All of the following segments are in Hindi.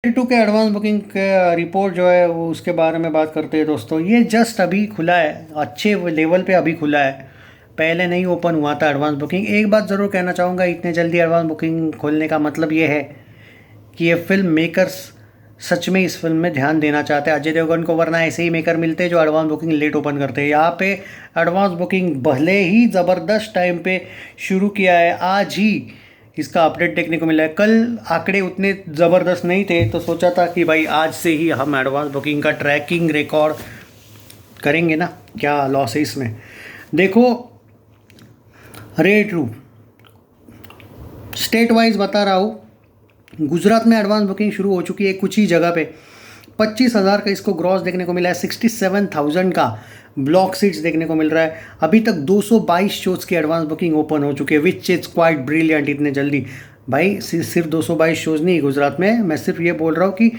टू के एडवांस बुकिंग का रिपोर्ट जो है वो उसके बारे में बात करते हैं दोस्तों। ये जस्ट अभी खुला है, अच्छे लेवल पे अभी खुला है, पहले नहीं ओपन हुआ था एडवांस बुकिंग। एक बात ज़रूर कहना चाहूँगा, इतने जल्दी एडवांस बुकिंग खोलने का मतलब ये है कि ये फिल्म मेकर्स सच में इस फिल्म में ध्यान देना चाहते हैं अजय देवगन को, वरना ऐसे ही मेकर मिलते हैं जो एडवांस बुकिंग लेट ओपन करते हैं। यहाँ पे एडवांस बुकिंग भले ही ज़बरदस्त टाइम पे शुरू किया है, आज ही इसका अपडेट देखने को मिला है। कल आंकड़े उतने ज़बरदस्त नहीं थे तो सोचा था कि भाई आज से ही हम एडवांस बुकिंग का ट्रैकिंग रिकॉर्ड करेंगे ना, क्या लॉस है इसमें। देखो रेड टू स्टेट वाइज बता रहा हूँ, गुजरात में एडवांस बुकिंग शुरू हो चुकी है कुछ ही जगह पे। 25,000 का इसको ग्रॉस देखने को मिला है, 67,000 का ब्लॉक सीट्स देखने को मिल रहा है। अभी तक 222 शोज़ की एडवांस बुकिंग ओपन हो चुकी है, विच इज़ क्वाइट ब्रिलियंट। इतने जल्दी भाई सिर्फ 222 शोज़ नहीं गुजरात में, मैं सिर्फ ये बोल रहा हूँ कि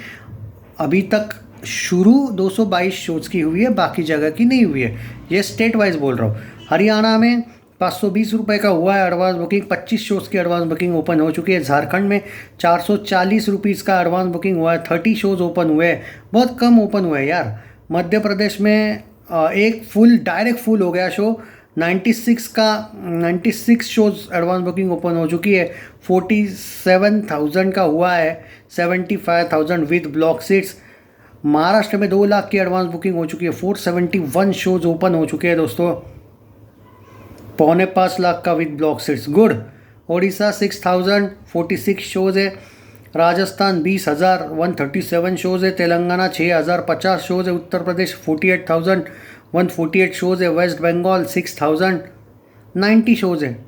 अभी तक शुरू 222 शोज़ की हुई है, बाकी जगह की नहीं हुई है। ये स्टेट वाइज बोल रहा हूँ। हरियाणा में 520 रुपये का हुआ है एडवांस बुकिंग, 25 शोज़ की एडवांस बुकिंग ओपन हो चुकी है। झारखंड में 440 रुपीज़ का एडवांस बुकिंग हुआ है, 30 शोज़ ओपन हुए हैं, बहुत कम ओपन हुए हैं यार। मध्य प्रदेश में एक फुल डायरेक्ट फुल हो गया show, 96 shows advance booking open हो चुकी है। 47,000 का हुआ है, 75,000 विद ब्लॉक सीट्स। महाराष्ट्र में 2 लाख की एडवांस बुकिंग हो चुकी है, 471 शोज़ ओपन हो चुके हैं दोस्तों, 4.25 लाख का with block seats, good. Odisha 6,046 shows है, राजस्थान 20,137 शोज़ है, तेलंगाना 6,050 शोज़ है, उत्तर प्रदेश 48,148 शोज़ है, वेस्ट बंगाल 6,090 शोज़ है,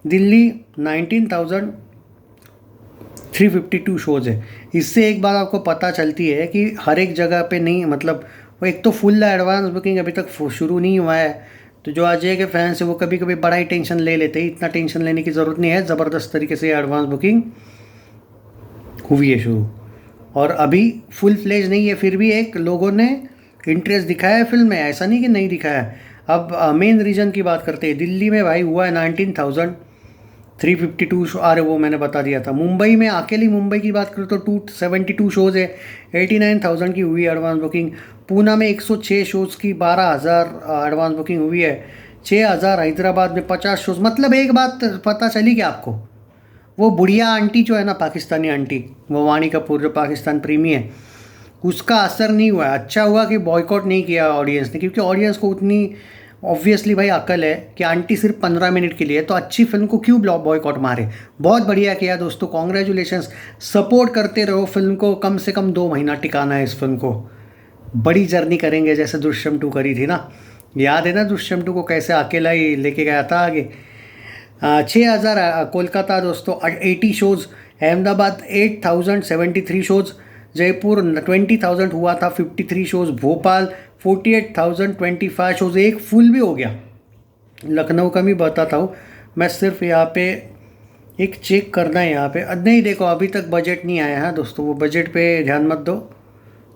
दिल्ली 19,352 शोज़ है। इससे एक बात आपको पता चलती है कि हर एक जगह पे नहीं, मतलब वो एक तो फुल एडवांस बुकिंग अभी तक शुरू नहीं हुआ है, तो जो अजय के फैंस है वो कभी कभी बड़ा ही टेंशन ले लेते हैं। इतना टेंशन लेने की ज़रूरत नहीं है, ज़बरदस्त तरीके से एडवांस बुकिंग हुई है शुरू, और अभी फुल फ्लेज नहीं है, फिर भी एक लोगों ने इंटरेस्ट दिखाया है फिल्म में, ऐसा नहीं कि नहीं दिखाया है। अब मेन रीजन की बात करते हैं। दिल्ली में भाई हुआ है 19,352 अरे वो मैंने बता दिया था। मुंबई में अकेली मुंबई की बात करें तो 272 शोज़ है, 89,000 की हुई एडवांस बुकिंग। पूना में 106 शोज़ की 12,000 एडवांस बुकिंग हुई है, 6,000 हैदराबाद में 50 शोज़। मतलब एक बात पता चली कि आपको, वो बुढ़िया आंटी जो है ना, पाकिस्तानी आंटी, वो वाणी कपूर जो पाकिस्तान प्रेमी है, उसका असर नहीं हुआ है। अच्छा हुआ कि बॉयकॉट नहीं किया ऑडियंस ने, क्योंकि ऑडियंस को उतनी ऑब्वियसली भाई अकल है कि आंटी सिर्फ 15 मिनट के लिए, तो अच्छी फिल्म को क्यों बॉयकॉट मारे। बहुत बढ़िया किया दोस्तों, कॉन्ग्रेचुलेशंस। सपोर्ट करते रहो फिल्म को, कम से कम 2 महीना टिकाना है इस फिल्म को। बड़ी जर्नी करेंगे जैसे दृश्यम 2 करी थी ना, याद है ना दृश्यम 2 को कैसे अकेला ही लेके गया था आगे। 6,000 कोलकाता दोस्तों 80 शोज़, अहमदाबाद 8,073 शोज़, जयपुर 20,000 हुआ था 53 शोज़, भोपाल 48,025 शोज़, एक फुल भी हो गया। लखनऊ का भी बताता हूँ मैं, सिर्फ यहाँ पे एक चेक करना है यहाँ पे। नहीं देखो अभी तक बजट नहीं आया है दोस्तों, वो बजट पे ध्यान मत दो।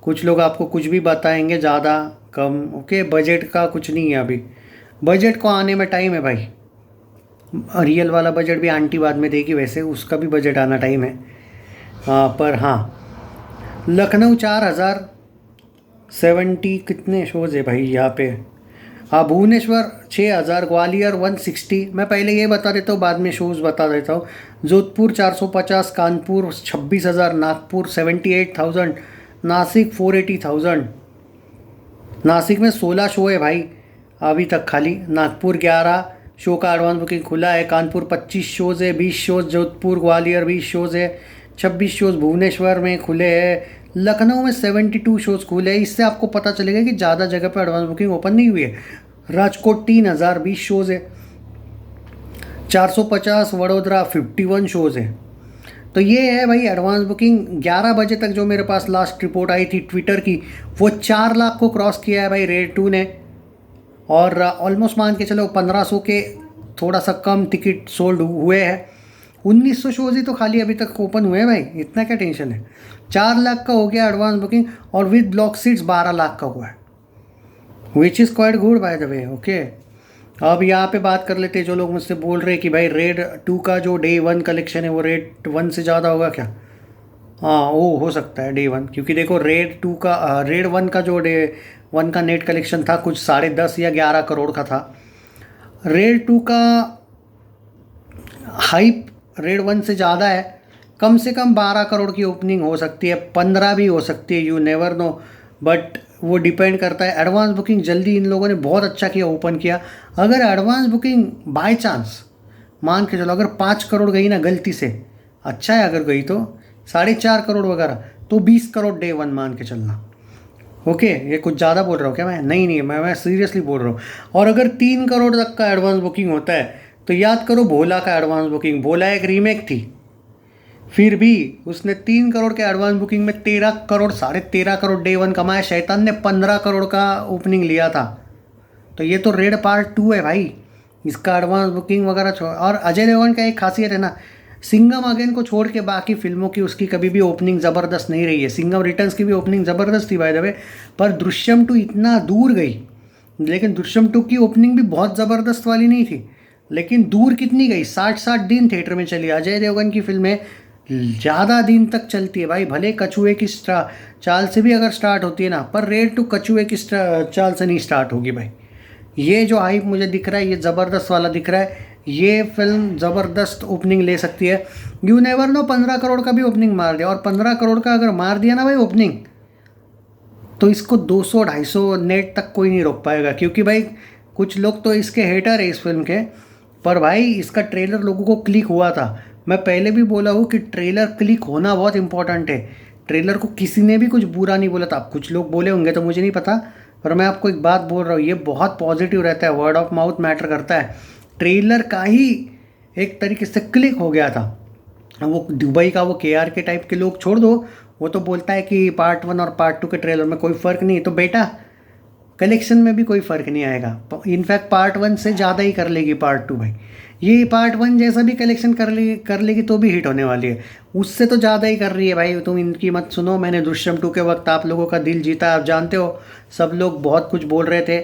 कुछ लोग आपको कुछ भी बताएंगे, ज़्यादा कम, ओके, बजट का कुछ नहीं है अभी, बजट को आने में टाइम है भाई। रियल वाला बजट भी आंटी बाद में देगी, वैसे उसका भी बजट आना टाइम है। पर हाँ, लखनऊ 4,070 कितने शोज़ है भाई यहाँ पे। हाँ, भुवनेश्वर 6,000, ग्वालियर 160। मैं पहले ये बता देता हूँ, बाद में शोज़ बता देता हूँ। जोधपुर 450, कानपुर 26,000, नागपुर 78,000, नासिक 480,000। नासिक में 16 शो है भाई अभी तक खाली, नागपुर 11 शो का एडवांस बुकिंग खुला है, कानपुर 25 शोज़ है, 20 शोज़ जोधपुर ग्वालियर 20 शोज़ है, 26 शोज़ भुवनेश्वर में खुले हैं, लखनऊ में 72 शोज़ खुले हैं। इससे आपको पता चलेगा कि ज़्यादा जगह पर एडवांस बुकिंग ओपन नहीं हुई है। राजकोट 3,000, 20 शोज़ है, 450 वडोदरा 51 शोज़ है। तो ये है भाई एडवांस बुकिंग। 11 बजे तक जो मेरे पास लास्ट रिपोर्ट आई थी ट्विटर की, वो 4 लाख को क्रॉस किया है भाई रेड 2 ने, और ऑलमोस्ट मान के चलो 1,500 के थोड़ा सा कम टिकट सोल्ड हुए हैं। 1,900 शोज़ ही तो खाली अभी तक ओपन हुए हैं भाई, इतना क्या टेंशन है। 4 लाख का हो गया एडवांस बुकिंग, और विद ब्लॉक सीट्स 12 लाख का हुआ है, which is quite good by the way, okay. अब यहाँ पे बात कर लेते हैं, जो लोग मुझसे बोल रहे हैं कि भाई रेड 2 का जो डे 1 कलेक्शन है वो रेड 1 से ज़्यादा होगा क्या। हाँ वो हो सकता है डे 1, क्योंकि देखो रेड 1 का जो डे 1 का नेट कलेक्शन था कुछ 10.5 या 11 करोड़ का था। रेड 2 का हाइप रेड 1 से ज़्यादा है, कम से कम 12 करोड़ की ओपनिंग हो सकती है, 15 भी हो सकती है, यू नेवर नो। बट वो डिपेंड करता है, एडवांस बुकिंग जल्दी इन लोगों ने बहुत अच्छा किया, ओपन किया। अगर एडवांस बुकिंग बाय चांस मान के चलो अगर 5 करोड़ गई ना गलती से, अच्छा है अगर गई तो 4.5 करोड़ वगैरह, तो 20 करोड़ डे 1 मान के चलना। ओके ये कुछ ज़्यादा बोल रहा हूँ क्या मैं? नहीं नहीं, मैं सीरियसली बोल रहा हूँ। और अगर 3 करोड़ तक का एडवांस बुकिंग होता है तो याद करो भोला का एडवांस बुकिंग, भोला एक रीमेक थी, फिर भी उसने 3 करोड़ के एडवांस बुकिंग में 13 करोड़ 13.5 करोड़ डे 1 कमाया। शैतान ने 15 करोड़ का ओपनिंग लिया था। तो ये तो रेड पार्ट 2 है भाई, इसका एडवांस बुकिंग वगैरह छोड़। और अजय देवगन का एक खासियत है ना, सिंघम अगेन को छोड़ के बाकी फिल्मों की उसकी कभी भी ओपनिंग ज़बरदस्त नहीं रही है। सिंघम रिटर्न्स की भी ओपनिंग ज़बरदस्त थी बाय द वे, पर दृश्यम 2 इतना दूर गई। लेकिन दृश्यम 2 की ओपनिंग भी बहुत ज़बरदस्त वाली नहीं थी, लेकिन दूर कितनी गई, 60 दिन थिएटर में चली। अजय देवगन की फिल्में ज़्यादा दिन तक चलती है भाई, भले कछुए की चाल से भी अगर स्टार्ट होती है ना, पर रेड 2 कछुए की चाल से नहीं स्टार्ट होगी भाई। ये जो हाइप मुझे दिख रहा है ये ज़बरदस्त वाला दिख रहा है, ये फिल्म ज़बरदस्त ओपनिंग ले सकती है। यू नेवर नो, 15 करोड़ का भी ओपनिंग मार दिया, और 15 करोड़ का अगर मार दिया ना भाई ओपनिंग, तो इसको 200-250 नेट तक कोई नहीं रोक पाएगा। क्योंकि भाई कुछ लोग तो इसके हेटर है इस फिल्म के, पर भाई इसका ट्रेलर लोगों को क्लिक हुआ था। मैं पहले भी बोला हूँ कि ट्रेलर क्लिक होना बहुत इंपॉर्टेंट है। ट्रेलर को किसी ने भी कुछ बुरा नहीं बोला था, अब कुछ लोग बोले होंगे तो मुझे नहीं पता, पर मैं आपको एक बात बोल रहा हूँ, ये बहुत पॉजिटिव रहता है, वर्ड ऑफ माउथ मैटर करता है। ट्रेलर का ही एक तरीके से क्लिक हो गया था। वो दुबई का वो के टाइप के लोग छोड़ दो, वो तो बोलता है कि पार्ट 1 और पार्ट 2 के ट्रेलर में कोई फ़र्क नहीं है, तो बेटा कलेक्शन में भी कोई फ़र्क नहीं आएगा। इनफैक्ट पार्ट 1 से ज़्यादा ही कर लेगी पार्ट 2 भाई। ये पार्ट 1 जैसा भी कलेक्शन कर लेगी तो भी हिट होने वाली है, उससे तो ज़्यादा ही कर रही है भाई। तुम इनकी मत सुनो, मैंने दृश्यम 2 के वक्त आप लोगों का दिल जीता, आप जानते हो। सब लोग बहुत कुछ बोल रहे थे,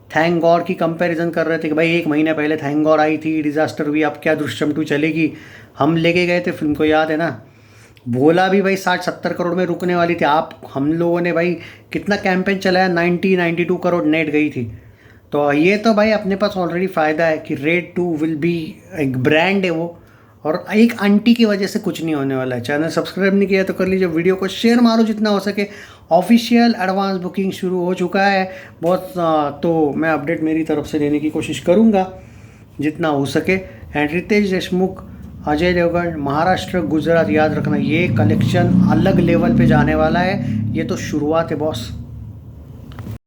थैंक गॉड की कंपैरिजन कर रहे थे कि भाई 1 महीने पहले थैंक गॉड आई थी, डिज़ास्टर हुई, अब क्या दृश्यम 2 चलेगी। हम लेके गए थे फिल्म को, याद है ना। भोला भी भाई 60-70 करोड़ में रुकने वाली थी, आप हम लोगों ने भाई कितना कैंपेन चलाया, 92 करोड़ नेट गई थी। तो ये तो भाई अपने पास ऑलरेडी फ़ायदा है कि रेड 2 विल बी एक ब्रांड है वो, और एक आंटी की वजह से कुछ नहीं होने वाला है। चैनल सब्सक्राइब नहीं किया तो कर लीजिए, वीडियो को शेयर मारो जितना हो सके। ऑफिशियल एडवांस बुकिंग शुरू हो चुका है बहुत, तो मैं अपडेट मेरी तरफ से देने की कोशिश करूँगा जितना हो सके। एंड रितेश देशमुख, अजय देवगन, महाराष्ट्र, गुजरात, याद रखना ये कलेक्शन अलग लेवल पे जाने वाला है, ये तो शुरुआत है बॉस।